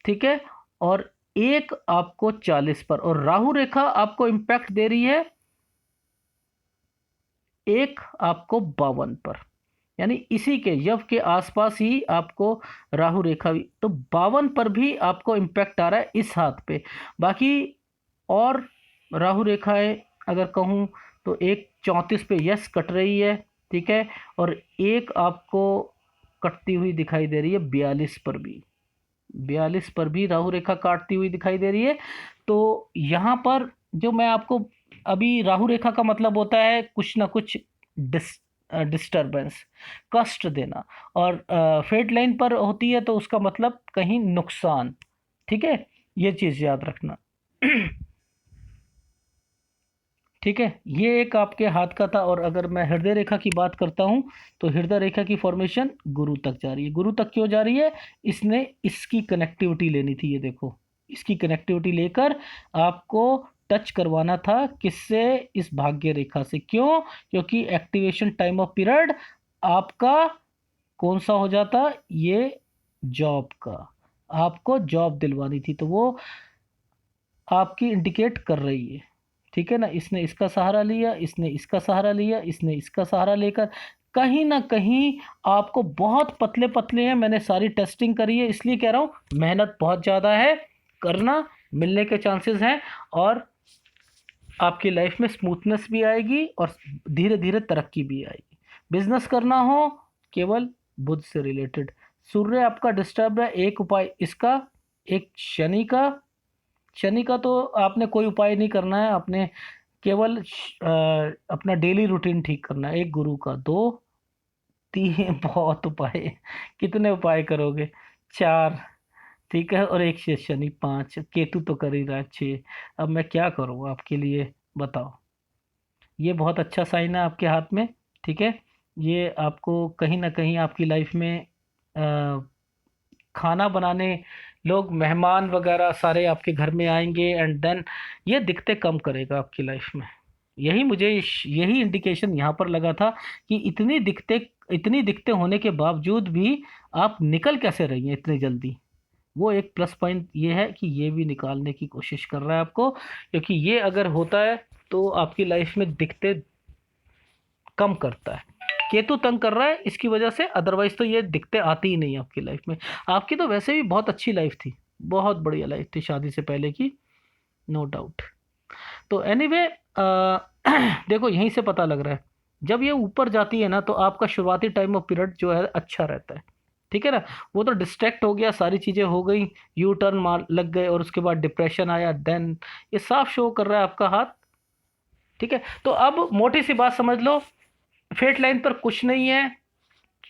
ठीक है, और एक आपको 40 पर, और राहु रेखा आपको इंपैक्ट दे रही है एक आपको 52 पर। यानी इसी के यव के आसपास ही आपको राहु रेखा भी, तो 52 पर भी आपको इम्पैक्ट आ रहा है इस हाथ पे। बाकी और राहु रेखाएं अगर कहूँ, तो एक 34 पे यस कट रही है, ठीक है, और एक आपको कटती हुई दिखाई दे रही है 42 पर भी। 42 पर भी राहु रेखा काटती हुई दिखाई दे रही है। तो यहाँ पर जो मैं आपको अभी, राहु रेखा का मतलब होता है कुछ ना कुछ डिस्टरबेंस, कष्ट देना, और फेट लाइन पर होती है तो उसका मतलब कहीं नुकसान, ठीक है। ये चीज़ याद रखना। ठीक है, ये एक आपके हाथ का था। और अगर मैं हृदय रेखा की बात करता हूँ, तो हृदय रेखा की फॉर्मेशन गुरु तक जा रही है। गुरु तक क्यों जा रही है? इसने इसकी कनेक्टिविटी लेनी थी, ये देखो, इसकी कनेक्टिविटी लेकर आपको टच करवाना था किससे? इस भाग्य रेखा से। क्यों? क्योंकि एक्टिवेशन टाइम ऑफ पीरियड आपका कौन सा हो जाता? ये जॉब का, आपको जॉब दिलवानी थी, तो वो आपकी इंडिकेट कर रही है, ठीक है ना। इसने इसका सहारा लिया, इसने इसका सहारा लिया, इसने इसका सहारा लेकर कहीं ना कहीं आपको, बहुत पतले पतले हैं, मैंने सारी टेस्टिंग करी है, इसलिए कह रहा हूँ मेहनत बहुत ज़्यादा है, करना, मिलने के चांसेस हैं, और आपकी लाइफ में स्मूथनेस भी आएगी और धीरे धीरे तरक्की भी आएगी। बिजनेस करना हो केवल बुध से रिलेटेड, सूर्य आपका डिस्टर्ब है, एक उपाय इसका, एक शनि का। शनि का तो आपने कोई उपाय नहीं करना है, आपने केवल अपना डेली रूटीन ठीक करना है। एक गुरु का, दो, तीन, बहुत उपाय, कितने उपाय करोगे? चार, ठीक है, और एक से शनि, पांच, केतु तो कर ही रहा है, छः। अब मैं क्या करूँ आपके लिए, बताओ। ये बहुत अच्छा साइन है आपके हाथ में, ठीक है। ये आपको कहीं ना कहीं आपकी लाइफ में खाना बनाने, लोग मेहमान वगैरह सारे आपके घर में आएंगे, एंड देन ये दिक्कतें कम करेगा आपकी लाइफ में। यही मुझे यही इंडिकेशन यहाँ पर लगा था कि इतनी दिक्कतें होने के बावजूद भी आप निकल कैसे रही हैं इतनी जल्दी। वो एक प्लस पॉइंट ये है कि ये भी निकालने की कोशिश कर रहा है आपको, क्योंकि ये अगर होता है तो आपकी लाइफ में दिक्कतें कम करता है। केतु तंग कर रहा है इसकी वजह से, अदरवाइज तो ये दिक्कतें आती ही नहीं आपकी लाइफ में। आपकी तो वैसे भी बहुत अच्छी लाइफ थी, बहुत बढ़िया लाइफ थी शादी से पहले की, नो डाउट। तो एनीवे देखो, यहीं से पता लग रहा है, जब ये ऊपर जाती है ना, तो आपका शुरुआती टाइम ऑफ पीरियड जो है अच्छा रहता है, ठीक है ना। वो तो डिस्ट्रैक्ट हो गया, सारी चीज़ें हो गई, यू टर्न मार लग गए, और उसके बाद डिप्रेशन आया, देन ये साफ शो कर रहा है आपका हाथ, ठीक है। तो अब मोटी सी बात समझ लो, फेट लाइन पर कुछ नहीं है,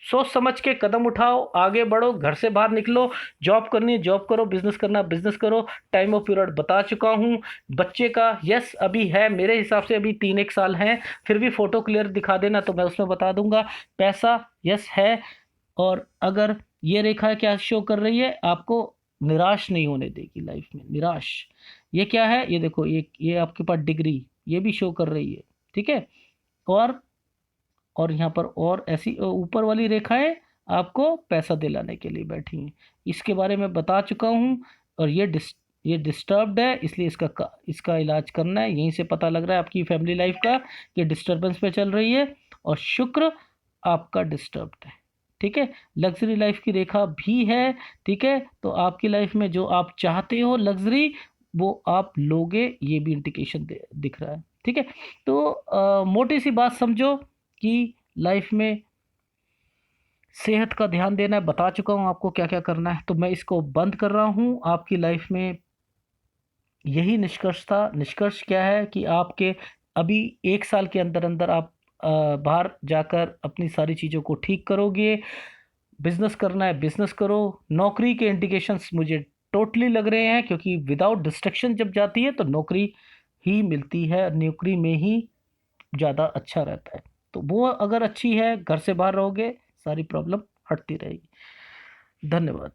सोच समझ के कदम उठाओ, आगे बढ़ो, घर से बाहर निकलो। जॉब करनी है जॉब करो, बिजनेस करना बिजनेस करो। टाइम ऑफ पीरियड बता चुका हूँ। बच्चे का यस अभी है, मेरे हिसाब से अभी 3-1 साल हैं, फिर भी फोटो क्लियर दिखा देना तो मैं उसमें बता दूंगा। पैसा यस है। और अगर ये रेखा क्या शो कर रही है, आपको निराश नहीं होने देगी लाइफ में, निराश। ये क्या है, ये देखो, ये आपके पास डिग्री, ये भी शो कर रही है। ठीक है। और यहाँ पर और ऐसी ऊपर वाली रेखाएं आपको पैसा दिलाने के लिए बैठी हैं। इसके बारे में बता चुका हूँ। और ये डिस्टर्ब्ड है, इसलिए इसका इलाज करना है। यहीं से पता लग रहा है आपकी फैमिली लाइफ का कि डिस्टर्बेंस पे चल रही है, और शुक्र आपका डिस्टर्ब्ड है। ठीक है। लग्जरी लाइफ की रेखा भी है। ठीक है। तो आपकी लाइफ में जो आप चाहते हो लग्जरी, वो आप लोगे, ये भी इंडिकेशन दिख रहा है। ठीक है। तो मोटी सी बात समझो कि लाइफ में सेहत का ध्यान देना है, बता चुका हूँ आपको क्या क्या करना है। तो मैं इसको बंद कर रहा हूँ। आपकी लाइफ में यही निष्कर्ष था। निष्कर्ष क्या है कि आपके अभी 1 साल के अंदर अंदर आप बाहर जाकर अपनी सारी चीज़ों को ठीक करोगे। बिजनेस करना है बिजनेस करो। नौकरी के इंडिकेशंस मुझे टोटली लग रहे हैं, क्योंकि विदाउट डिस्ट्रक्शन जब जाती है तो नौकरी ही मिलती है, नौकरी में ही ज़्यादा अच्छा रहता है। तो वो अगर अच्छी है, घर से बाहर रहोगे, सारी प्रॉब्लम हटती रहेगी। धन्यवाद।